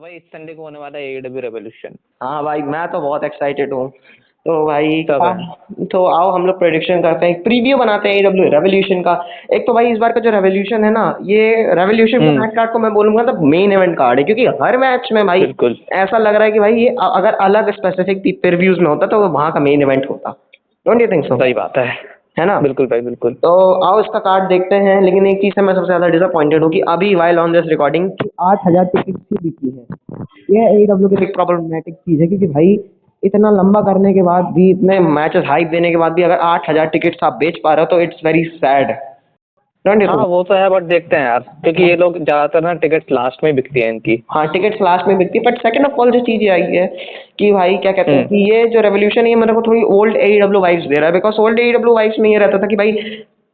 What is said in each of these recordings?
भाई इस संडे को होने वाला है एडब्ल्यू रेवोल्यूशन। हाँ भाई, मैं तो बहुत एक्साइटेड हूँ। तो भाई सब है। तो आओ हम लोग प्रेडिक्शन करते हैं, एक प्रीव्यू बनाते हैं एडब्ल्यू रेवोल्यूशन का। एक तो भाई इस बार का जो रेवोल्यूशन है ना, ये रेवोल्यूशन का हम्म। मैच कार्ड को मैं बोलूंगा तो मेन इवेंट कार्ड है, क्योंकि हर मैच में भाई बिल्कुल ऐसा लग रहा है कि भाई ये अगर अलग स्पेसिफिक प्रीव्यूज में होता तो वो वहाँ का मेन इवेंट होता। Don't you think so? सही बात है। है ना? बिल्कुल भाई बिल्कुल। तो आओ इसका कार्ड देखते हैं, लेकिन एक चीज़ से मैं सबसे ज़्यादा डिसअपॉइंटेड हूँ कि अभी while on this recording 8,000 ticket ही बिकी है। ये AEW की एक प्रॉब्लमेटिक चीज़ है, क्योंकि भाई इतना लंबा करने के बाद भी, इतने मैचेस हाइप देने के बाद भी अगर 8,000 टिकट्स आप बेच पा रहे हो तो it's very sad. Don't you हाँ थिंक? वो तो है, बट देखते हैं यार, क्योंकि ये लोग ज्यादातर ना टिकट लास्ट में बिकती है इनकी। हाँ, टिकट्स लास्ट में बिकती है, बट सेकंड ऑफ ऑल जो चीज़ ये आई है कि भाई क्या कहते हैं हम्म। कि ये जो रेवोल्यूशन है ये मेरे को थोड़ी ओल्ड AEW वाइब्स दे रहा है, बिकॉज ओल्ड AEW वाइब्स में ये रहता था कि भाई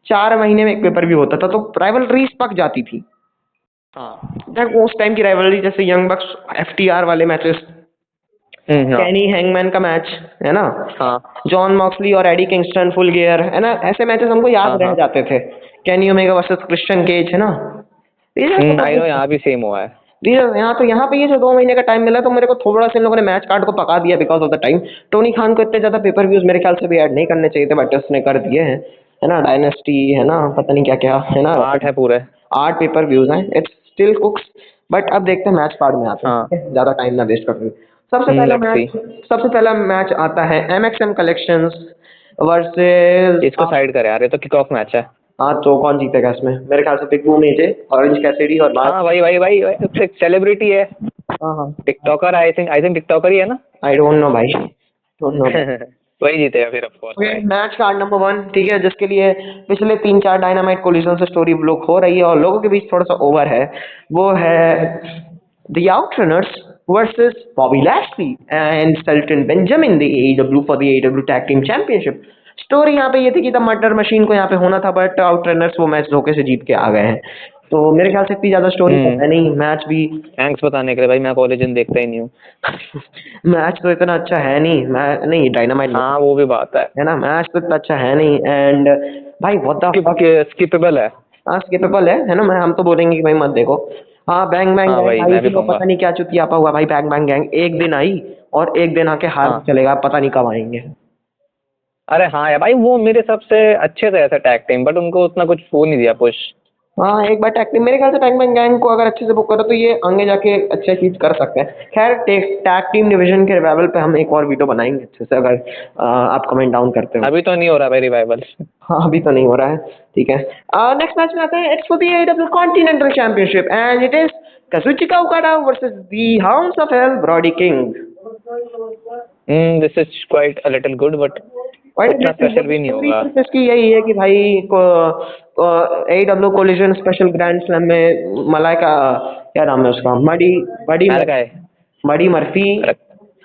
4 महीने में एक पेपर भी होता था, तो राइवलरीज पक जाती थी। हाँ। जब उस टाइम की राइवलरी जैसे यंग बक्स FTR वाले मैचेस, हाँ। कैनी हैंगमैन का मैच, है ना, हाँ। जॉन मॉक्सली और एडी किंगस्टन फुल गियर, है ना, ऐसे मैचेस हमको याद हाँ। रह हाँ। जाते थे। Kenny Omega versus Christian Cage, है ना। आई नो, यहाँ भी सेम हुआ है। यहाँ पे ये जो 2 महीने का टाइम मिला तो मेरे को थोड़ा सा इन लोगों ने मैच कार्ड को पका दिया because of the time. Tony Khan को इतने ज्यादा पेपर व्यूज मेरे ख्याल से भी ऐड नहीं करने चाहिए थे, बट उसने कर दिए हैं। है ना, डायनेस्टी, है ना, पता नहीं क्या क्या, है ना। 8 है पूरे। 8 पेपर व्यूज हैं, इट्स स्टिल कुक्स। बट अब देखते हैं, मैच कार्ड में आते हैं, हाँ। ठीक है, ज्यादा टाइम ना वेस्ट करते हुए। सबसे पहला लेट्स सी। मैच सबसे पहला मैच आता है MXM कलेक्शंस वर्सेस। इसको साइड कर यार, ये तो किक ऑफ मैच है। हाँ, तो कौन जीतेगा इसमें? मेरे ख्याल से बिग बू नहीं थे, ऑरेंज कैसिडी और हाँ भाई भाई भाई, सेलिब्रिटी है। हाँ हाँ, टिकटॉकर, आई थिंक टिकटॉकर ही है ना। आई डोंट नो भाई, डोंट नो। वही जीतेगा फिर, ऑफ कोर्स ओके, भाई। मैच कार्ड नंबर 1, ठीक है, जिसके लिए पिछले 3-4 डायनामाइट कोलिजन से स्टोरी ब्लॉक हो रही है और लोगों के बीच थोड़ा सा ओवर है। वो है the Outrunners versus Bobby Lashley and Shelton Benjamin, the AEW for the AEW tag team championship. Story यहाँ पे ये थी कि द मर्डर मशीन को यहाँ पे होना था, बट आउटरनर्स वो मैच धोखे से जीत के आ गए हैं। तो मेरे ख्याल से इतनी ज्यादा स्टोरी तो हम्म। है नहीं, मैच भी। थैंक्स बताने के लिए भाई, मैं कॉलेजन देखता ही नहीं हूँ। मैच तो इतना अच्छा है नहीं, मैं नहीं, डायनामाइट में, हाँ वो भी बात है। है ना, मैच तो इतना अच्छा है नहीं। एंड भाई what the skip fuck. Skippable है। हाँ, स्किपेबल है ना, मैं हम तो बोलेंगे कि भाई मत देखो। हाँ, बैंग बैंग हाँ गैंग भाई, आई मैं भी थी, वो कहूंगा। पता नहीं क्या चुतियापा हुआ भाई। बैंग बैंग गैंग एक दिन आई और एक दिन आके हार हाँ। चलेगा, पता नहीं कब आएंगे। अरे हाँ यार भाई, वो मेरे हिसाब से अच्छे थे ऐसे टैग टीम, बट उनको उतना कुछ वो नहीं दिया पुश। हाँ, एक बार टैग टीम, मेरे ख्याल से बैंग बैंग गैंग को अगर अच्छे से बुक करो तो ये आगे जाके अच्छे चीज कर सकते हैं। खैर, टैग टीम डिवीजन के रिवाइवल पे हम एक और वीडियो बनाएंगे अच्छे से, अगर आप कमेंट डाउन करते हो। अभी तो नहीं हो रहा भाई रिवाइवल। हाँ, अभी तो नहीं हो रहा है, ठीक है। नेक्स्ट मैच में आता है, it's for the AEW continental championship and it is Kazuchika Okada versus the Hounds of Hell, Brody King. This is quite a little good, but उतना स्पेशल भी नहीं स्टोरी होगा। सिर्फ इसकी यही है कि भाई को AEW collision special grand slam में मलाइका, क्या नाम है उसका, मडी बडी अरे का है। मडी मर्फी, अरे।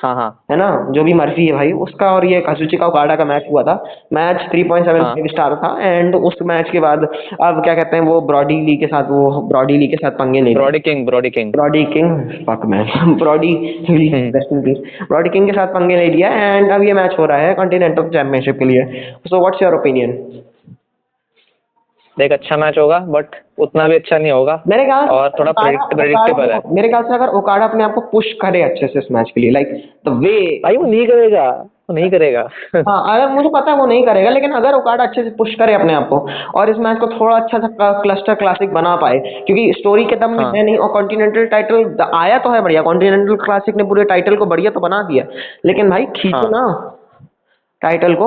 हाँ हाँ। है ना, जो भी मर्फी है भाई उसका, और ये काजुचिका ओकाडा का मैच हुआ था। मैच 3.75 हाँ। स्टार था। एंड उस मैच के बाद अब क्या कहते हैं, वो ब्रॉडी ली के साथ पंगे नहीं लिए। Brody King, Brody King. Brody King, fuck man, Brodie Lee, hmm. Rest in peace, Brody King के साथ पंगे नहीं लिया। एंड अब ये मैच हो रहा है कॉन्टिनेंटल चैंपियनशिप के लिए। So what's your opinion? देख, अच्छा मैच होगा, बट उतना भी अच्छा नहीं होगा। मेरे ख्याल से और थोड़ा प्रेडिक्टेबल है। मेरे ख्याल से अगर ओकाडा अपने आप को पुश करे अच्छे से इस मैच के लिए, लाइक द वे। भाई वो नहीं करेगा, वो नहीं करेगा। हाँ, अगर मुझे पता है वो नहीं करेगा, लेकिन अगर ओकाडा अच्छे से पुश करे अपने आप को और इस मैच को थोड़ा अच्छा सा क्लस्टर क्लासिक बना पाए, क्योंकि स्टोरी के दम में हाँ। है नहीं, और कॉन्टिनेंटल टाइटल आया तो है बढ़िया, कॉन्टिनेंटल क्लासिक ने पूरे टाइटल को बढ़िया तो बना दिया, लेकिन भाई खींचो हाँ। ना टाइटल को।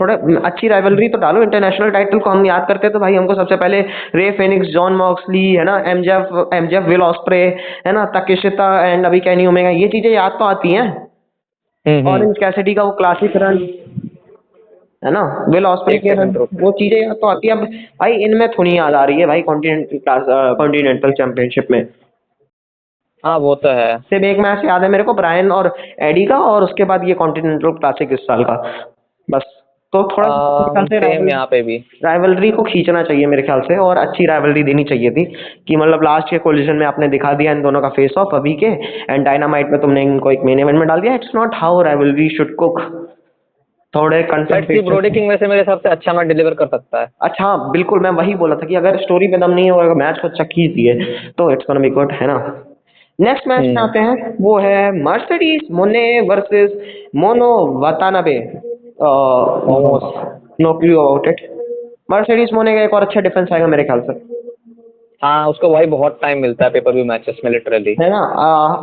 थोड़ा अच्छी राइवलरी तो डालो। इंटरनेशनल टाइटल को हम याद करते हैं तो भाई हमको सबसे पहले रे फेनिक्स, जॉन मॉक्सली, है ना, एमजेफ विल ऑस्प्रे, है ना, ताकेशिता एंड अभी कैनी ओमेगा, ये चीजें याद तो आती हैं। हम्म। ऑरेंज कैसिडी का वो क्लासिक रन, है ना, विल ऑस्प्रे एक के रन, सेकंड रुक। वो चीजें याद तो आती है। अब भाई इनमें थोड़ी याद आ रही है भाई, कॉन्टिनेंटल चैंपियनशिप में हाँ वो तो है। सिर्फ एक मैच याद है मेरे को, ब्रायन और एडी का, और उसके बाद ये कॉन्टिनेंटल क्लासिक इस साल का, बस। तो थोड़ा मेरे ख्याल से सेम यहाँ पे भी। राइवलरी को खींचना चाहिए मेरे ख्याल से, और अच्छी राइवलरी देनी चाहिए थी, कि मतलब लास्ट के कोलिजन में आपने दिखा दिया इन दोनों का फेस ऑफ अभी के, एंड डायनामाइट में तुमने इनको एक मेन इवेंट में डाल दिया। It's not how rivalry should cook. थोड़े let's see, concentration. Brody King वैसे मेरे हिसाब से अच्छा मैच डिलीवर कर सकता है। अच्छा हाँ, बिल्कुल, मैं वही बोला था कि अगर स्टोरी पे दम नहीं है और अगर मैच को अच्छा खींच दिए तो इट्स गोना बी गुड, है ना। नेक्स्ट मैच में आते हैं, वो है मर्सिडीज मोने versus Momo Watanabe. Momos. No clue about it. Mercedes Mone का एक और अच्छा डिफेंस आएगा मेरे ख्याल से, हाँ उसको भाई बहुत टाइम मिलता है पेपर व्यू मैचेस में लिटरली। है ना।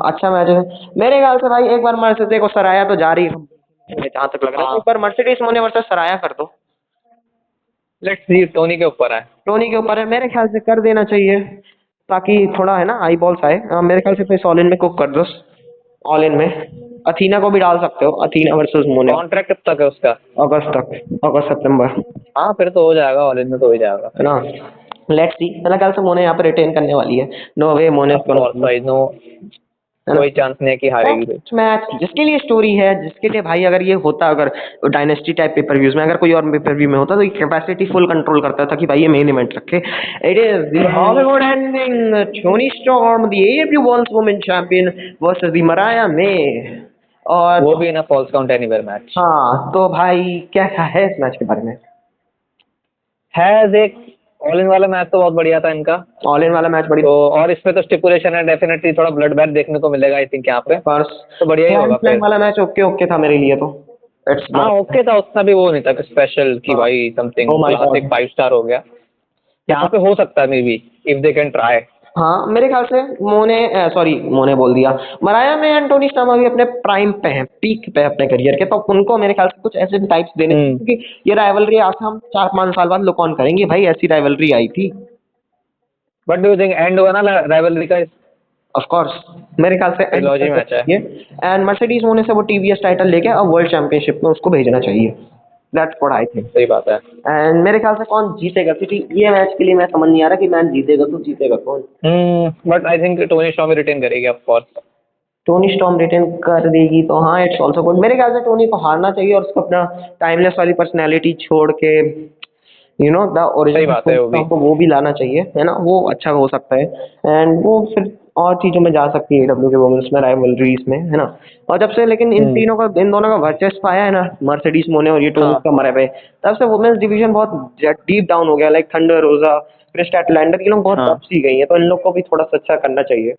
अच्छा मैच है मेरे ख्याल से भाई। एक बार मर्सिडीज को सराया तो जा रही है जहाँ तक लग रहा है, हाँ एक बार मर्सिडीज मोने वर्सेस सराया कर दो। लेट्स सी, टोनी के ऊपर है। टोनी के ऊपर है, मेरे ख्याल से कर देना चाहिए ताकि थोड़ा है ना आई बॉल्स आए। मेरे ख्याल से तो इस ऑल इन में कुक कर दो, ऑल इन में अथीना को भी डाल सकते हो, अथीना वर्सेस मोने। कॉन्ट्रैक्ट कब तक है उसका? अगस्त तक, अगस्त सितंबर, हाँ फिर तो हो जाएगा, ऑल इन में तो हो ही जाएगा। है ना। लेट्स सी, मेरे ख्याल से मोने यहाँ पे रिटेन करने वाली है। नो वे मोने ऑफ कोर्स आई नो, है ना। कोई चांस नहीं है कि हारेगी भाई। मैच जिसके लिए स्टोरी है, जिसके लिए भाई अगर ये होता, अगर डायनेस्टी टाइप पेपर व्यूज में अगर कोई और पेपर व्यू में होता तो कैपेसिटी फुल कंट्रोल करता था कि भाई ये मेन इवेंट रखे। It is the Hollywood ending Toni Storm the AEW world women champion versus the Mariah May. और वो भी ना फॉल्स काउंट एनीवेयर मैच हाँ तो भाई क्या है इस मैच के बारे में? है। एक ऑल इन वाला मैच तो बहुत बढ़िया था इनका। ऑल इन वाला मैच बड़ी तो और इसमें तो स्टिपुलेशन है, डेफिनेटली थोड़ा ब्लड बैथ देखने को मिलेगा आई थिंक यहाँ पे, फर्स्ट तो बढ़िया ही होगा फिर। वाला मैच ओके ओके था मेरे लिए तो। इट्स हाँ ओके था, उतना भी वो नहीं था स्पेशल कि हाँ। भाई something Oh my God. Classic 5 star हो गया। यहाँ पे हो सकता है may be, if they can try. हाँ मेरे ख्याल से मोने, सॉरी मोने बोल दिया, मराया में एंटोनी स्टार्म अभी अपने प्राइम पे हैं, पीक पे अपने करियर के, तो उनको मेरे ख्याल से कुछ ऐसे टाइप्स देने चाहिए, क्योंकि ये राइवलरी आज से हम 4-5 साल बाद लुक ऑन करेंगे भाई, ऐसी राइवलरी आई थी। But do you think and होगा ना राइवलरी का? ऑफ कोर्स मेरे ख्याल से ट्रिलॉजी मैच है। एंड मर्सिडीज होने से वो टीवीएस टाइटल लेके अब वर्ल्ड चैंपियनशिप में उसको भेजना चाहिए। That's what I think. सही बात है। एंड मेरे ख्याल से कौन जीतेगा, क्योंकि ये मैच के लिए मैं समझ नहीं आ रहा कि मैच जीतेगा तो जीतेगा कौन। But I think Toni Storm retain करेगी of course. Toni Storm retain कर देगी तो हाँ इट्स ऑल्सो गुड। मेरे ख्याल से टोनी को हारना चाहिए और उसको अपना टाइमलेस वाली पर्सनैलिटी छोड़ के द सही बात है, वो भी लाना चाहिए, है ना, वो अच्छा हो सकता है। एंड वो फिर और चीज़ों में जा सकती है AEW के वुमेन्स में राइवलरीज में, है ना। और जब से लेकिन इन दोनों का वर्चस्व आया है ना, मर्सिडीज मोने और ये टोनी का मरे पे, तब से वुमेन्स डिवीजन बहुत डीप डाउन हो गया। लाइक थंडर रोजा, क्रिस स्टैटलैंडर, ये लोग बहुत टॉप सी गई है, तो इन लोग को भी थोड़ा सा अच्छा करना चाहिए,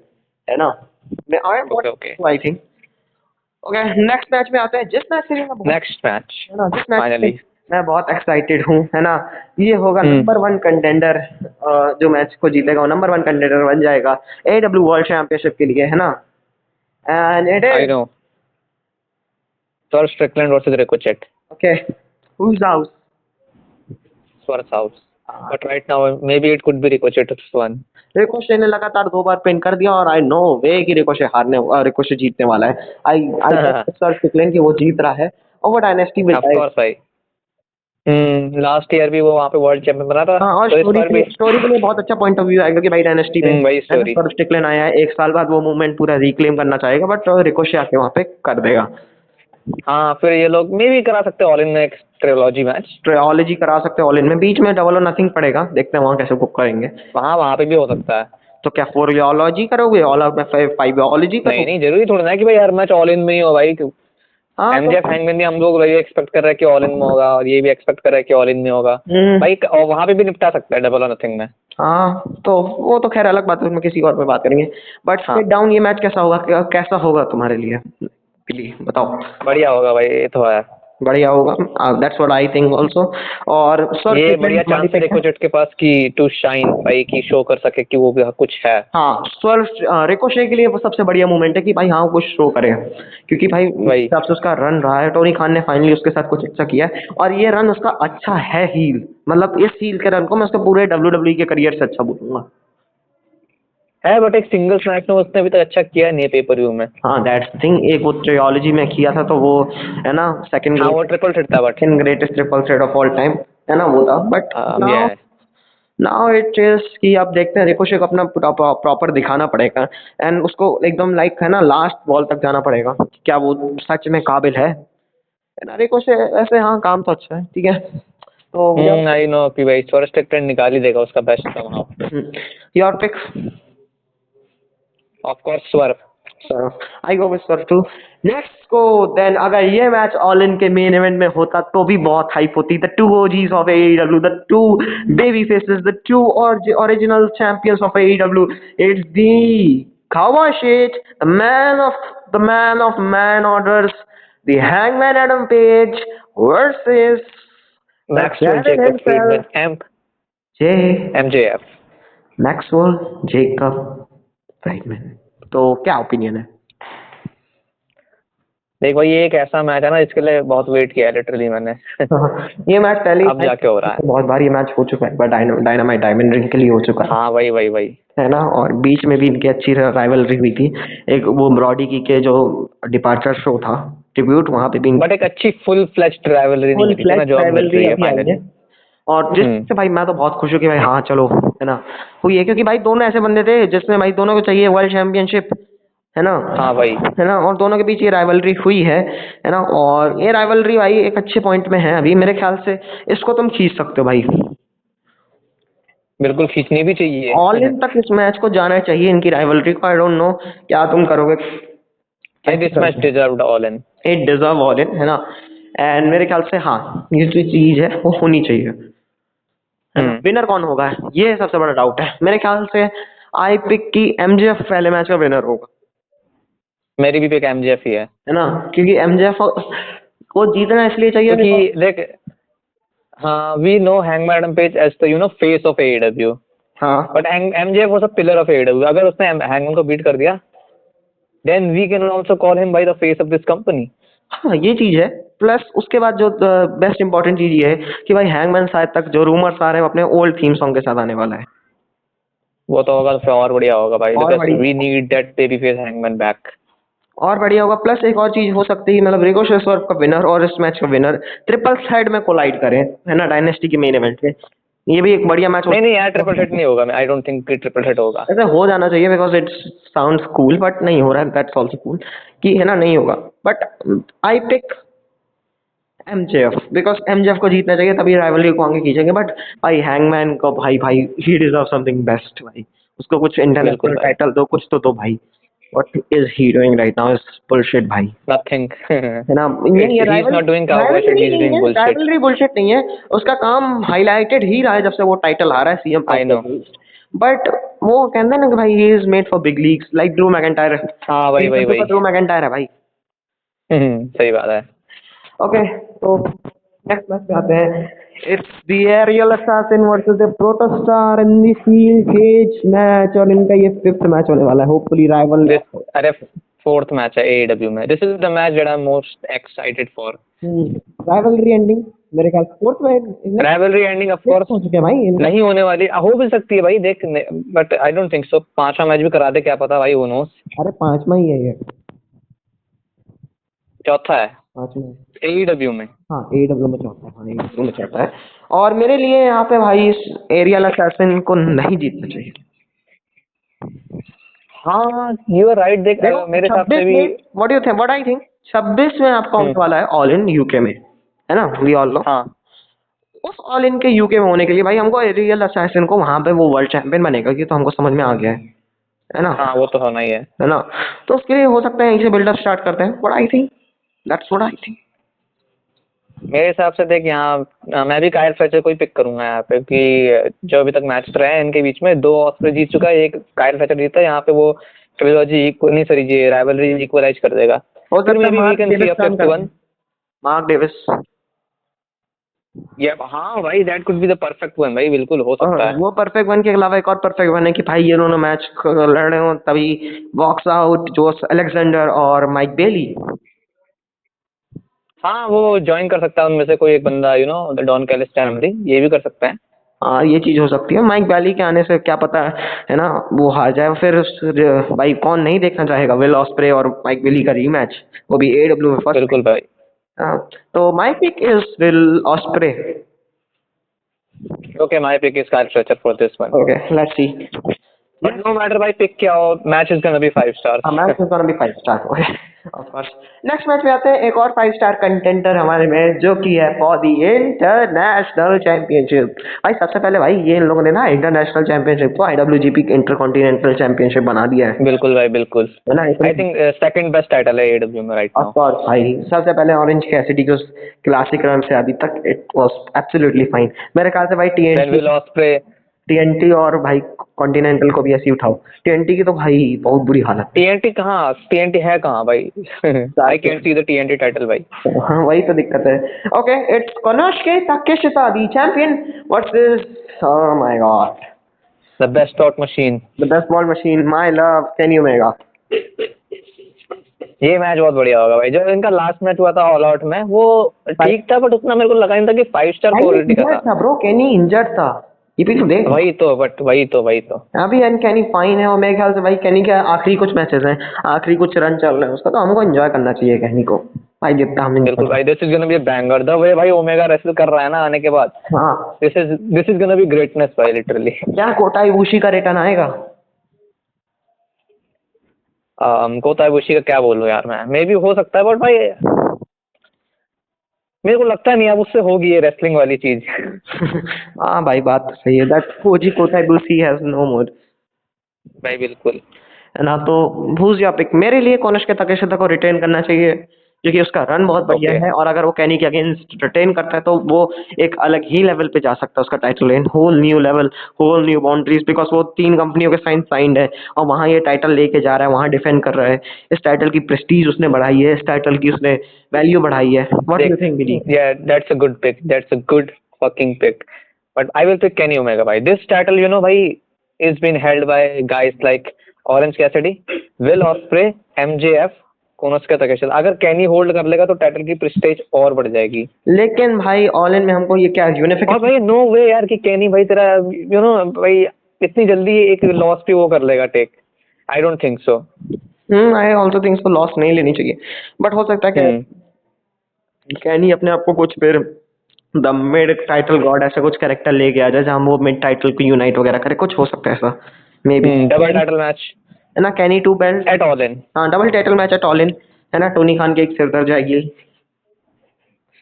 है ना। Okay I think okay next match में आते हैं, जिस मैच के लिए नेक्स्ट मैच है ना, जिस मैच फाइनली मैं बहुत एक्साइटेड हूँ, है ना। ये होगा नंबर 1 कंटेंडर, जो मैच को जीतेगा वो नंबर 1 कंटेंडर बन जाएगा AEW वर्ल्ड चैंपियनशिप के लिए, है ना। And it I is no Swerve Strickland versus Ricochet. Okay, who's out? Swerve house, but right now may be it could be Ricochet one. Ricochet ने लगातार 2 बार पिन कर दिया और आई नो वे कि रिकोशे जीतने वाला है। आई सर्च कि वो जीत रहा है और वो डायनेस्टी में ऑफ कोर्स भाई। लास्ट ईयर भी वो वहाँ पे वर्ल्ड चैंपियन बना था। हाँ, और तो इस बार भी स्टोरी के लिए बहुत अच्छा पॉइंट ऑफ व्यू आएगा कि भाई डायनेस्टी में वही स्टोरी। स्टिकलैंड आया है, 1 साल बाद वो मूवमेंट पूरा रिक्लेम करना चाहेगा, बट रिकोशे आके वहाँ पे कर देगा। हाँ फिर ये लोग मे भी करा सकते हैं ऑल इन में एक ट्रिलॉजी मैच। ट्रायोलॉजी करा सकते हैं ऑल इन में, बीच में डबल और नथिंग पड़ेगा, देखते हैं वहाँ कैसे बुक करेंगे। वहाँ पे भी हो सकता है। तो क्या फोरियोलॉजी करोगे, ऑल आउट में फाइवियोलॉजी नहीं करोगे? नहीं जरूरी थोड़ा ना है कि भाई हर मैच ऑल इन में ही हो भाई। हाँ MJF हैंगमैन भी हम लोग ये एक्सपेक्ट कर रहे हैं कि ऑल इन में होगा, और ये भी एक्सपेक्ट कर रहे हैं कि ऑल इन में होगा भाई, और वहाँ पे भी निपटा सकता है डबल और नथिंग में। हाँ तो वो तो खैर अलग बात है, उसमें किसी और पे बात करेंगे। बट सिट डाउन ये मैच कैसा होगा, कैसा होगा तुम्हारे लिए, प्लीज बताओ। बढ़िया होगा भाई, ये तो है। बढ़िया होगा, that's what I think also. और सर ये बढ़िया चांस है रिकोचेट के पास कि टू शाइन भाई, की शो कर सके कि वो भी कुछ है। हाँ रिकोशे के लिए वो सबसे बढ़िया मोमेंट है कि भाई हाँ कुछ शो करे, क्योंकि भाई हिसाब से उसका रन रहा है, टोनी खान ने फाइनली उसके साथ कुछ अच्छा किया है, और ये रन उसका अच्छा है हील, मतलब इस हील के रन को मैं उसके पूरे WWE के करियर से अच्छा बोलूंगा है। बट एक सिंगल्स मैच में उसने अभी तक अच्छा किया नहीं है पेपर व्यू में। हाँ दैट्स थिंग, एक वो ट्रायोलॉजी में किया था तो वो है ना सेकंड वो ट्रिपल थ्रेट था, but greatest triple threat of all time, है ना, वो था। बट नाउ इट इज कि आप देखते हैं रिकोशे को अपना प्रॉपर दिखाना पड़ेगा, एंड उसको एकदम लाइक है ना लास्ट बॉल तक जाना पड़ेगा, क्या वो सच में काबिल है ना। रिकोशे ऐसे हाँ काम तो अच्छा है, ठीक है। तो आई नो कि भाई स्वर्ग स्ट्रिकलैंड निकाल ही देगा उसका बेस्ट था वहाँ पे। Your pick? ऑफ कोर्स स्वर्ग। आई गो विद स्वर्ग टू। नेक्स्ट को देन अगर ये मैच ऑल इन के मेन इवेंट में होता तो भी बहुत हाइप होती। The two OGs of AEW, the two baby faces, the two original champions of AEW, it's the cowboy shit, the man of man orders, the Hangman Adam Page versus the Maxwell Devil Jacob himself, Friedman, J. MJF. Maxwell Jacob Friedman. तो क्या opinion है? देख भाई, ये एक ऐसा match है ना, इसके लिए बहुत वेट किया है लिटरली मैंने। ये मैच पहले अब जाके हो रहा है। बहुत बार ये मैच हो चुका है, एक बार डायनामाइट डायमंड रिंग के लिए हो चुका है। हाँ वही है ना, और बीच में भी इनकी अच्छी राइवलरी हुई थी। एक वो ब्रॉडी की के जो डिपार्चर शो था ट्रिब्यूट, वहां पे भी बट एक अच्छी फुल फ्लेज्ड राइवलरी नहीं हुई थी ना, जो अब मिल रही है फाइनली। और जिससे भाई मैं तो बहुत खुश हूँ कि भाई हाँ चलो, है ना, हुई है, क्योंकि भाई दोनों ऐसे बंदे थे जिसमें भाई दोनों को चाहिए वर्ल्ड चैंपियनशिप, है ना। हाँ भाई, है ना, और दोनों के बीच ये राइवलरी हुई है ना, और ये राइवलरी भाई एक अच्छे पॉइंट में है अभी मेरे ख्याल से। इसको तुम खींच सकते हो भाई, बिल्कुल खींचनी भी चाहिए। ऑल इन तक इस मैच को जाना चाहिए, इनकी राइवलरी को। आई डोंट नो क्या तुम करोगे। This match deserved all in. It deserve all in, है ना। एंड मेरे ख्याल से हाँ, ये जो चीज है वो होनी चाहिए, है ना। विनर कौन होगा, ये सबसे बड़ा डाउट है मेरे ख्याल से। आई पिक की एमजेएफ पहले मैच का विनर होगा। मेरी भी पिक एमजेएफ ही है ना, क्योंकि एमजेएफ को जीतना इसलिए चाहिए क्योंकि देख, हाँ we know Hangman Adam Page as the face of AEW, हाँ but MJF was a pillar of AEW. अगर उसने हैंगमैन को बीट कर दिया, then we can also call him by the face of this company. हाँ, ये चीज है। प्लस उसके बाद जो बेस्ट इंपॉर्टेंट चीज ये है कि भाई हैंगमैन शायद तक जो रूमर्स आ रहे हैं वो अपने ओल्ड थीम सॉन्ग के साथ आने वाला है। वो तो होगा तो फिर और बढ़िया होगा भाई, और बिकॉज़ बढ़िया। We need that baby face Hangman back. और बढ़िया होगा। प्लस एक और चीज हो सकती है, मतलब रिको शेसवर्थ का विनर और इस मैच का विनर ट्रिपल थ्रेड में कोलाइड करें, है ना, डायनेस्टी के मेन इवेंट में। ये भी एक बढ़िया मैच हो। नहीं यार, ट्रिपल थ्रेट नहीं होगा। आई डोंट थिंक ट्रिपल थ्रेट होगा। ऐसा हो जाना चाहिए because it sounds cool, but नहीं हो रहा है, दैट्स आल्सो कूल कि, है ना, नहीं होगा। But I pick MJF because MJF को जीतना चाहिए, तभी राइवलरी को आगे खींचेंगे। बट भाई हैंगमैन को भाई ही डिजर्व समथिंग बेस्ट भाई। उसको कुछ इंटरनेशनल टाइटल दो, कुछ तो दो भाई। What is he doing right now is bullshit भाई। नथिंग। है ना, नहीं ये He's not doing cowboy shit, he's doing bullshit. Rivalry bullshit नहीं है। उसका काम हाईलाइटेड ही रहा है जब से वो टाइटल आ रहा है सीएम। I know. बट वो कहते हैं ना कि भाई he is made for big leagues, like Drew McIntyre. हाँ वही ड्रू मैकिंटायर है भाई। सही बात है। ओके, तो नेक्स्ट मैच पे आते हैं। It's the aerial assassin versus the Protostar in the steel cage match, और इनका ये 5th मैच होने वाला है। Hopefully rival. अरे 4th मैच है एडब्ल्यू में। This is the match that I am most excited for. Rivalry ending मेरे ख्याल 4th में। राइवलरी एंडिंग ऑफ कोर्स हो चुके हैं भाई, नहीं होने वाली, हो भी सकती है भाई देख, but I don't think so. 5वां मैच भी करा दे, क्या पता भाई, हु नोस। अरे 5वां ही है ये। चौथा है 5वां एडब्ल्यू में। हाँ, एडब्ल्यू में चौथा है। हाँ, AEW में चौथा है। और मेरे लिए यहाँ पे भाई इस एरियल असैसिन को नहीं जीतना चाहिए। हाँ यू आर राइट। देख मेरे हिसाब से भी व्हाट आई थिंक 26 में आपका होने वाला है ऑल इन यूके में, है ना, वी ऑल नो। हाँ उस ऑल इन के यूके में होने के लिए भाई हमको एरियल असैसिन को वहां पे वो वर्ल्ड चैंपियन बनेगा, कि तो हमको समझ में आ गया है ना। हाँ वो तो होना ही है। है ना, तो उसके लिए हो सकता है इसे बिल्डअप स्टार्ट करते हैं। What I think, that's what I think. मेरे हिसाब से देख, यहाँ मैं भी काइल फ्लेचर को ही पिक करूंगा यहाँ पे, कि जो अभी तक मैच रहे हैं इनके बीच में, 2 ऑस्प्रे जीत चुका है, एक काइल फ्लेचर जीता है। यहाँ पे वो ट्रिलॉजी इक्वल नहीं, सॉरी, ये राइवलरी इक्वलाइज कर देगा। फिर maybe we can see a 5th one. Mark Davis. या हाँ भाई, that could be the perfect one भाई, बिल्कुल हो सकता है। वो परफेक्ट वन के अलावा एक और परफेक्ट वन है कि भाई ये दोनों मैच लड़ रहे हो, तभी वॉक्स आउट जोस अलेक्जेंडर और माइक बेली। हाँ वो ज्वाइन कर सकता है उनमें से कोई एक बंदा, डॉन कैलिस्टन, ये भी कर सकता है। हाँ, ये चीज हो सकती है। माइक बैली के आने से क्या पता है ना, वो हार जाए। फिर भाई कौन नहीं देखना चाहेगा विल ऑस्प्रे और माइक बेली का रीमैच, वो भी एडब्ल्यू में फर्स्ट। बिल्कुल भाई। तो my pick is Will Ospreay. Okay, my pick is Kyle Fletcher for this one. Okay, let's see. But no matter भाई pick क्या हो, match is gonna be 5 stars. Match is gonna be 5 star. Okay, of course. Next match में आते हैं एक और 5 star contender हमारे में, जो कि है फॉर द इंटरनेशनल चैंपियनशिप। भाई सबसे पहले भाई ये इन लोगों ने ना इंटरनेशनल चैंपियनशिप को IWGP इंटरकॉन्टिनेंटल चैंपियनशिप बना दिया है। बिल्कुल भाई बिल्कुल, है ना। I think second best title है AEW में right now. ऑफ कोर्स भाई, सबसे पहले ऑरेंज कैसिडी के उस क्लासिक रन से अभी तक इट वाज एब्सोल्युटली फाइन। मेरे ख्याल से भाई Then TNT Will Ospreay, TNT और भाई कॉन्टिनेंटल को भी ऐसे ही उठाओ। TNT की तो भाई बहुत बुरी हालत है। टीएनटी है कहाँ भाई? I can't see the TNT title भाई। हाँ वही तो दिक्कत है। Okay, it's Konosuke Takeshita, the champion, versus, oh my god, the best out machine. the best ball machine, my love, Kenny Omega. ये मैच बहुत बढ़िया होगा भाई। जो इनका लास्ट मैच हुआ था ऑल आउट में, वो ठीक था, बट उतना मेरे को लगा नहीं था कि 5 स्टार क्वालिटी का था। ब्रो, Kenny इंजर्ड था। ये भी तो देख। वही तो अभी एंड Kenny फाइन है, और मेरे ख्याल से भाई Kenny के आखिरी कुछ मैचेस हैं, आखिरी कुछ रन चल रहे हैं उसका, तो हमको एंजॉय करना चाहिए Kenny को भाई, जितना हम बिल्कुल भाई। This is gonna be a banger. The way भाई ओमेगा रेसल कर रहा है ना आने के बाद, हाँ, this is gonna be greatness भाई, लिटरली। क्या कोटा इबुशी का रिटर्न आएगा? कोता इबुशी का क्या बोलूं यार मैं, मे बी हो सकता है, बट भाई मेरे को लगता नहीं अब उससे होगी ये रेसलिंग वाली चीज। हाँ भाई, बात तो सही है, that Koji Kota Ibushi has no more. भाई बिल्कुल। ना तो who's your pick? मेरे लिए कोनोsuke ताकेशिता को रिटेन करना चाहिए, क्योंकि उसका रन बहुत बढ़िया Okay. है, और अगर वो कैनी के अगेंस्ट रिटेन करता है तो वो एक अलग ही लेवल पे जा सकता है, उसका टाइटल लेन whole new level, whole new boundaries, because वो 3 कंपनियों के साइंड है, और वहाँ ये टाइटल लेके जा रहा है, वहाँ डिफेंड कर रहा है। इस टाइटल की प्रेस्टीज उसने बढ़ाई है, इस टाइटल की उसने वैल्यू बढ़ाई है। What do you think Billy? Yeah, that's a good pick. That's a good fucking pick. But I will pick Kenny Omega, bhai. This title, bhai, is been held by guys like Orange Cassidy, Will Ospreay, MJF, Konosuke Takeshita. अगर Kenny hold कर लेगा तो title की Prestige और बढ़ जाएगी। लेकिन भाई ऑल इन में हमको ये क्या और यूनिफिकेशन? भाई नो वे यार कि कैनी भाई तेरा भाई इतनी जल्दी एक लॉस भी वो कर लेगा take. I don't think so. I also think so, loss नहीं लेनी चाहिए, बट हो सकता है कि कैनी अपने आप को कुछ फिर द मिड टाइटल गॉड ऐसा कुछ कैरेक्टर लेके आ जाए, जहाँ वो मिड टाइटल को यूनाइट वगैरह करे, कुछ हो सकता है ऐसा, may be. Double title match है ना, कैनी 2 बेल्ट एट ऑल इन। हाँ, double title match at all in, है ना, टोनी खान के एक सिर दर्द जाएगी,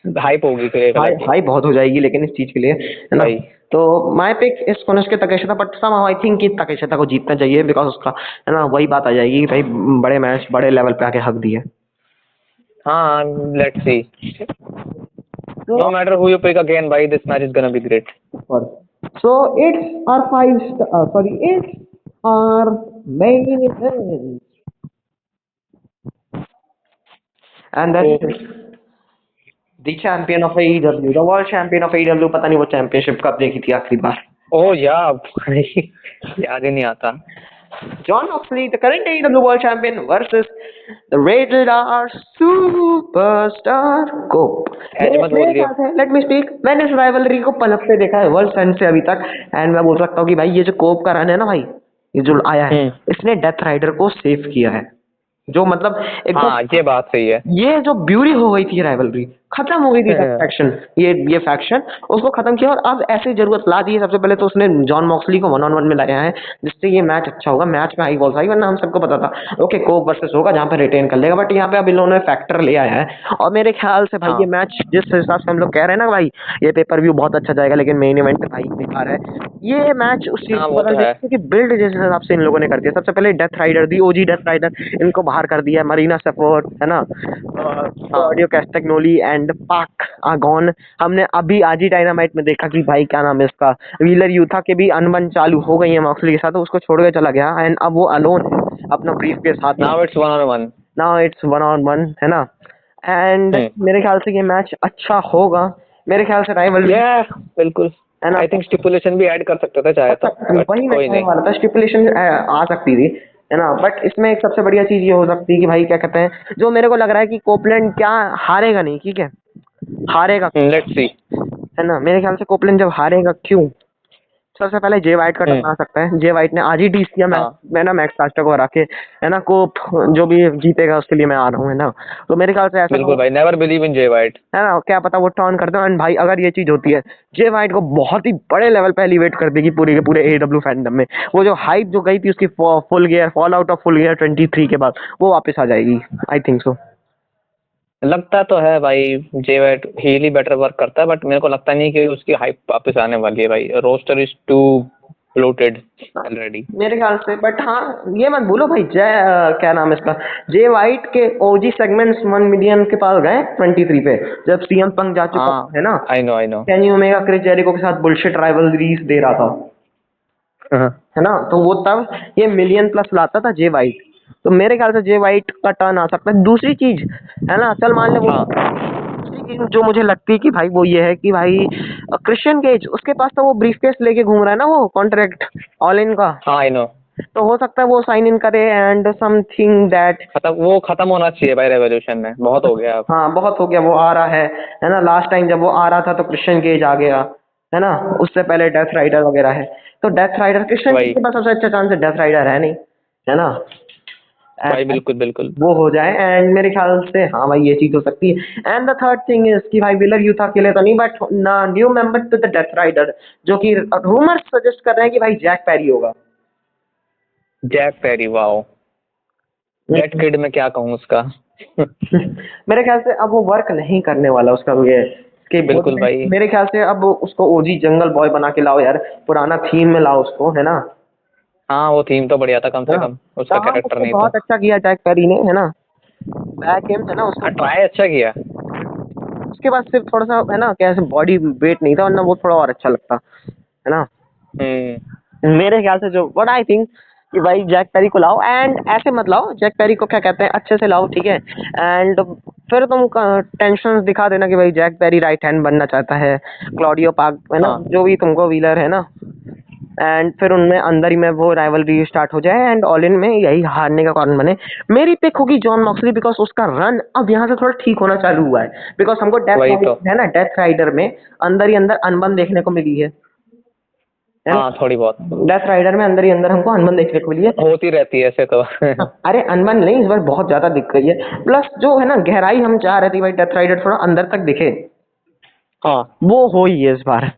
हाइप होगी फिर एक हाई अलग ही। हाई बहुत हो जाएगी लेकिन इस चीज के लिए, है ना। भाई तो my pick is Konosuke Takeshita, but somehow I think कि ताकेशिता को जीतना चाहिए, बिकॉज उसका, है ना, वही बात आ जाएगी भाई, बड़े मैच बड़े लेवल पे आके हक दिए। हाँ, let's see. No matter who you pick again, bhai, this match is gonna be great. So it's our it's our main event, and then the champion of AEW, the world champion of AEW, पता नहीं वो championship कब देखी थी आखिरी बार। Oh yeah, भाई याद ही नहीं आता। John Moxley, the current AEW World Champion, versus the rated R Superstar Cope. मत बोल दिया। Let me speak. मैंने इस rivalry को पलट से देखा है वर्ल्ड एंड से अभी तक, एंड मैं बोल सकता हूँ कि भाई ये जो कोप का रन है ना भाई, ये जो आया है, इसने डेथ राइडर को सेव किया है, जो मतलब एकदम, हाँ ये बात सही है। ये जो ब्यूटी हो गई थी राइवलरी, खत्म हो गई थी फैक्शन, ये फैक्शन उसको खत्म किया, और अब ऐसी जरूरत ला दी है। सबसे पहले तो उसने जॉन मॉक्सली को 1-on-1 में लाया है, जिससे ये मैच अच्छा होगा। मैच में हाई बॉल्स आई, वरना हम सबको पता था ओके कोप वर्सेस होगा जहाँ पे रिटेन कर लेगा, बट यहाँ पे अब इन लोगों ने फैक्टर ले आया है, और मेरे ख्याल से भाई ये मैच जिस हिसाब से हम लोग कह रहे हैं ना भाई, ये पेपर व्यू बहुत अच्छा जाएगा, लेकिन मेन इवेंट भाई बेकार है। ये मैच उस चीज को बदल देगा, क्योंकि बिल्ड जिस हिसाब से इन लोगों ने कर दिया, सबसे पहले डेथ राइडर, दी ओजी डेथ राइडर, इनको बाहर कर दिया, मरीना सफोर, है ना, ऑडियो कैस्टेग्नोली एंड पाक आगॉन। हमने अभी आज ही डायनामाइट में देखा कि भाई क्या नाम है इसका, व्हीलर यूथा के भी अनबन चालू हो गई है मॉक्सली के साथ, तो उसको छोड़ के चला गया, एंड अब वो अलोन है अपना ब्रीफ के साथ। नाउ इट्स 1-on-1, है ना, एंड मेरे ख्याल से ये मैच अच्छा होगा, मेरे ख्याल से राइवल, बिल्कुल, है ना। आई थिंक स्टिपुलेशन भी ऐड कर सकते थे चाहे तो, वही मैं कहने वाला था, स्टिपुलेशन आ सकती थी, है ना, बट इसमें एक सबसे बढ़िया चीज ये हो सकती है कि भाई क्या कहते हैं, जो मेरे को लग रहा है कि कोपलैंड क्या हारेगा नहीं, ठीक है, हारेगा, लेट्स सी, है ना, मेरे ख्याल से कोपलैंड जब हारेगा, क्यों, सबसे पहले जे वाइट का टर्न आ सकता है। जे वाइट ने आज ही टीस किया मैं ना मैक्स कास्टर को हरा के, है ना, कोप जो भी जीतेगा उसके लिए मैं आ रहा हूँ, है ना, तो मेरे ख्याल से ऐसा बिल्कुल भाई, never believe in J white, है ना, क्या पता वो टर्न कर दो, एंड भाई अगर ये चीज होती है, जे वाइट को बहुत ही बड़े लेवल पे एलिवेट कर देगी पूरे के पूरे एडब्ल्यू फैंडम में। वो जो हाइप जो गई थी उसकी full gear, fall out of full gear 23 के बाद, वो वापस आ जाएगी, आई थिंक सो। लगता तो है भाई जे वाइट हीली बेटर वर्क करता है, बट मेरे को लगता नहीं कि उसकी हाइप वापस आने वाली है भाई। Roster is too bloated already मेरे ख्याल से, बट हाँ ये मत भूलो भाई, क्या नाम है इसका, जे वाइट के ओजी सेगमेंट्स 1 मिलियन के पास गए 23 पे, जब सीएम पंक जा चुका, है ना। I know Kenny Omega Chris Jericho के साथ बुलशिट राइवलरीज दे रहा था, हाँ है ना, तो वो तब ये मिलियन प्लस लाता था जे वाइट। तो मेरे ख्याल से जे वाइट का टर्न आ सकता है। दूसरी चीज है ना, चल मान ले वो, हाँ दूसरी चीज जो मुझे लगती है कि भाई वो ये है कि भाई क्रिश्चियन केज उसके पास तो वो ब्रीफकेस लेके घूम रहा है ना, वो कॉन्ट्रैक्ट ऑल इन का। हाँ आई नो। तो हो सकता है वो साइन इन करे एंड समथिंग दैट। वो खत्म होना चाहिए भाई, रेवोल्यूशन में बहुत हो गया अब। हाँ बहुत हो गया, वो आ रहा है ना। लास्ट टाइम जब वो आ रहा था तो क्रिश्चियन केज आ गया, है ना। उससे पहले डेथ राइडर वगैरह है। तो डेथ राइडर क्रिश्चियन केज वही के पास सबसे अच्छा चांस है, डेथ राइडर है नहीं, है ना। भाई, And बिल्कुल बिल्कुल। वो हो जाए एंड मेरे ख्याल से हाँ भाई ये चीज हो सकती है। And the third thing is कि भाई विलर यूथ अकेले तो नहीं, बट ना new member to the Death Rider, जो कि रूमर्स सजेस्ट कर रहे हैं कि भाई जैक पैरी होगा। Jack Perry, wow. Dead kid में क्या कहूँ उसका। मेरे ख्याल से अब वो वर्क नहीं करने वाला उसका ये कि बिल्कुल भाई। मेरे ख्याल से अब उसको ओजी जंगल बॉय बना के लाओ यार, पुराना थीम में लाओ उसको, है ना। हाँ वो थीम तो बढ़िया था कम है से ना, कम, उसका काम कैरेक्टर उसने नहीं तो। बहुत अच्छा किया जैक पेरी ने, है ना। बैक एम है ना उसको, हाँ ट्राई अच्छा किया। उसके बाद सिर्फ थोड़ा सा है ना कैसे बॉडी वेट नहीं था, वरना वो थोड़ा और अच्छा लगता, है ना। हम्म। मेरे ख्याल से जो व्हाट आई थिंक कि भाई जैक पेरी को लाओ एंड ऐसे मत लाओ, जैक पेरी को क्या कहते हैं अच्छे से लाओ, ठीक है। एंड फिर तुम टेंशन दिखा देना कि भाई जैक पेरी राइट हैंड बनना चाहता है क्लॉडियो पार्क, है ना, हाँ जो भी तुमको व्हीलर है ना। एंड फिर उनमें अंदर ही में वो राइवलरी स्टार्ट हो जाए एंड ऑल इन में यही हारने का कारण बने। मेरी पिक होगी जॉन मॉक्सली, बिकॉज उसका रन अब यहाँ से थोड़ा ठीक होना चालू हुआ है। बिकॉज हमको डेथ वही तो। है ना, डेथ राइडर में अंदर ही अंदर अनबन देखने को मिली है ना। हाँ थोड़ी बहुत डेथ राइडर में अंदर ही अंदर हमको अनबन देखने को मिली है। होती रहती है ऐसे तो। अरे अनबन नहीं, इस बार बहुत ज्यादा दिख गई है। प्लस जो है ना गहराई हम चाह रहे थे भाई डेथ राइडर थोड़ा अंदर तक दिखे, हाँ वो हो ही है इस बार,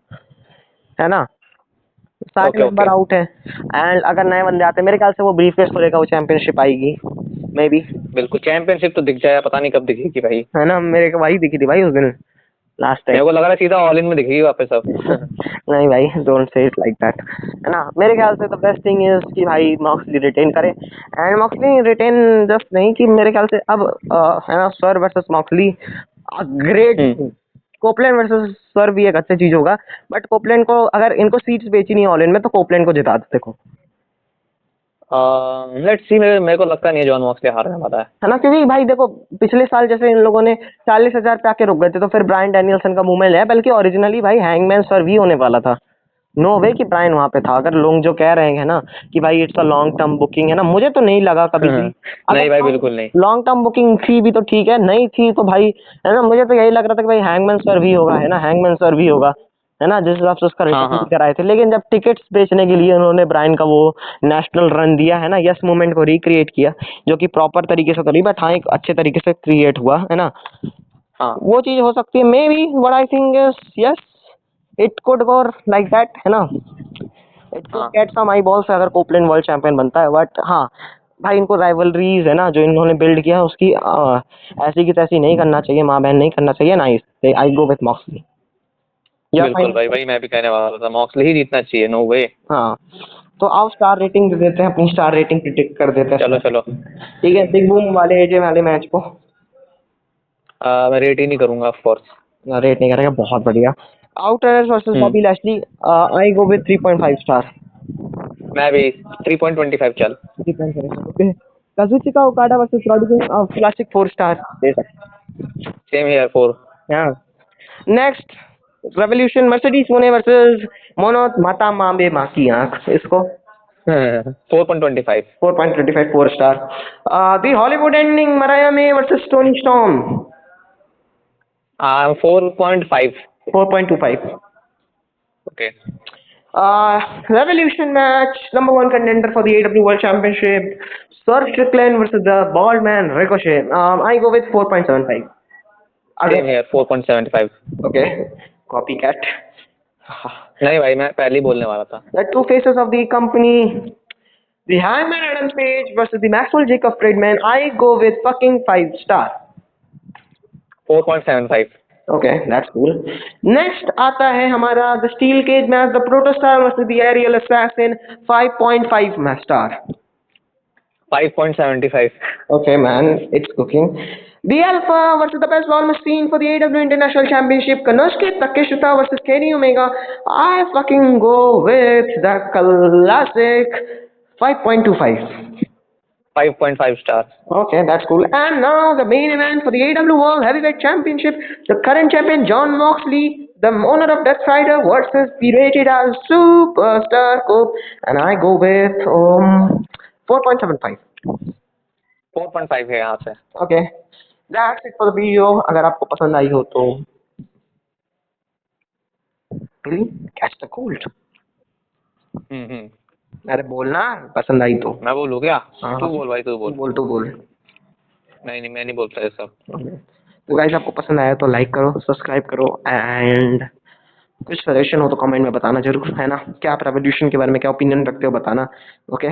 है ना। सारे ओके मेंबर ओके। आउट है एंड अगर नए बंदे आते हैं मेरे ख्याल से वो ब्रीफकेस को लेकर वो चैंपियनशिप आएगी मे बी, बिल्कुल चैंपियनशिप तो दिख जाए, पता नहीं कब दिखेगी भाई। है ना। मेरे को वही दिखी थी भाई उस दिन लास्ट टाइम। मेरे को लग रहा है सीधा ऑल इन में दिखेगी वापस अब। नहीं भाई don't say it like that, है ना। मेरे ख्याल से द बेस्ट थिंग इज कि भाई मॉक्सली रिटेन करे एंड मॉक्सली रिटेन जस्ट नहीं कि मेरे ख्याल से अब है ना सर वर्सेस मॉक्सली ग्रेट। हम्म। कोपलैंड वर्सेस सर भी एक अच्छी चीज होगा, बट कोपलैंड को अगर इनको सीट्स बेची नहीं ऑल इन में तो कोपलैंड को जिता दो, देखो, लेट्स सी। मेरे को लगता नहीं है जॉन मॉक्सली हारने वाला है। है ना। क्योंकि भाई देखो पिछले साल जैसे इन लोगों ने 40,000 पे आके रुक गए थे, तो फिर ब्रायन डैनियल्सन का मूवमेंट है, बल्कि ओरिजिनली भाई हैंगमैन सर भी होने वाला था। नो वे कि ब्रायन वहां पे था। अगर लोग जो कह रहे हैं ना कि भाई it's a long term booking, है ना, मुझे तो नहीं लगा कभी भी। नहीं भाई अगर बिल्कुल नहीं। लॉन्ग टर्म बुकिंग थी भी तो ठीक है, नहीं थी तो भाई, है ना, मुझे तो यही लग रहा था कि भाई हैंगमैन सर भी होगा, है ना, हैंगमैन सर भी होगा, है ना, जिस हिसाब से उसका हाँ रिटर्न हाँ कराए थे। लेकिन जब टिकट्स बेचने के लिए उन्होंने ब्रायन का वो नेशनल रन दिया, है ना, यस मूवमेंट को रिक्रिएट किया, जो कि प्रॉपर तरीके से तो नहीं, बट हाँ एक अच्छे तरीके से क्रिएट हुआ, है ना। हाँ वो चीज हो सकती है may be. What I think is yes it could go like that, है ना। इट कुड हाँ। गेट सम आई बॉल्स अगर कोपलैंड वर्ल्ड चैंपियन बनता है, बट हाँ भाई इनको राइवलरीज है ना जो इन्होंने बिल्ड किया उसकी ऐसी की तैसी नहीं करना चाहिए, माँ बहन नहीं करना चाहिए। Nice, I go with Moxley या बिल्कुल फाइन। भाई, वही मैं भी कहने वाला था, मॉक्सली ही जीतना चाहिए, नो वे। हाँ तो आओ स्टार रेटिंग दे देते हैं, अपनी स्टार रेटिंग प्रिडिक्ट कर देते चलो हैं। चलो। ठीक है, बिग बूम वाले एजे वाले मैच को मैं रेट ही नहीं करूंगा ऑफ कोर्स। रेट नहीं करेगा, बहुत बढ़िया। Outrunners versus hmm. Bobby Lashley, I go with 3.5 star. मैं भी 3.25 चल। 3.5 okay. Kazuchika Okada versus Roddy classic 4 star दे सकते सेम हियर 4। हैं। नेक्स्ट रेवोल्यूशन मर्सिडीज मोने वर्सेस मोनोत माता मांबे माँ की आंख, इसको 4.25। 4.25 4 star. The Hollywood ending Mariah May versus Toni Storm, 4.5। 4.25। Okay. Revolution match, number one contender for the AW World Championship, Sir Strickland versus the bald man Ricochet. I go with 4.75. Same Again, here 4.75। okay, copycat. नहीं भाई, मैं पहले ही बोलने वाला था। The two faces of the company, the Hangman Adam Page versus the Maxwell Jacob Friedman. I go with fucking 5 star. 4.75। Okay, that's cool. Next आता है हमारा the Steel Cage match, the Protostar versus the Aerial Assassin, 5.5 star. 5.75. Okay, man, it's cooking. The Alpha versus the Best Ball Machine for the AW International Championship. Konosuke Takeshita versus Kenny Omega. I fucking go with the classic 5.25. 5.5 stars. Okay, that's cool. And now the main event for the AW World Heavyweight Championship. The current champion John Moxley, the owner of Death Rider, versus the rated as Superstar Cup. And I go with 4.75. 4.5 है यहाँ से. Okay, that's it for the video. अगर आपको पसंद आई हो तो really catch the cold. अरे बोलना पसंद आई तो. मैं बोलूँ क्या? हाँ, तू बोल भाई, तू बोल. तू बोल. मैं नहीं बोलता ये सब. तो गाइस आपको पसंद आया तो लाइक करो, सब्सक्राइब करो एंड कुछ सजेशन हो तो कमेंट में बताना जरूर, है ना? क्या आप रेवोल्यूशन के बारे में क्या ओपिनियन रखते हो बताना. ओके.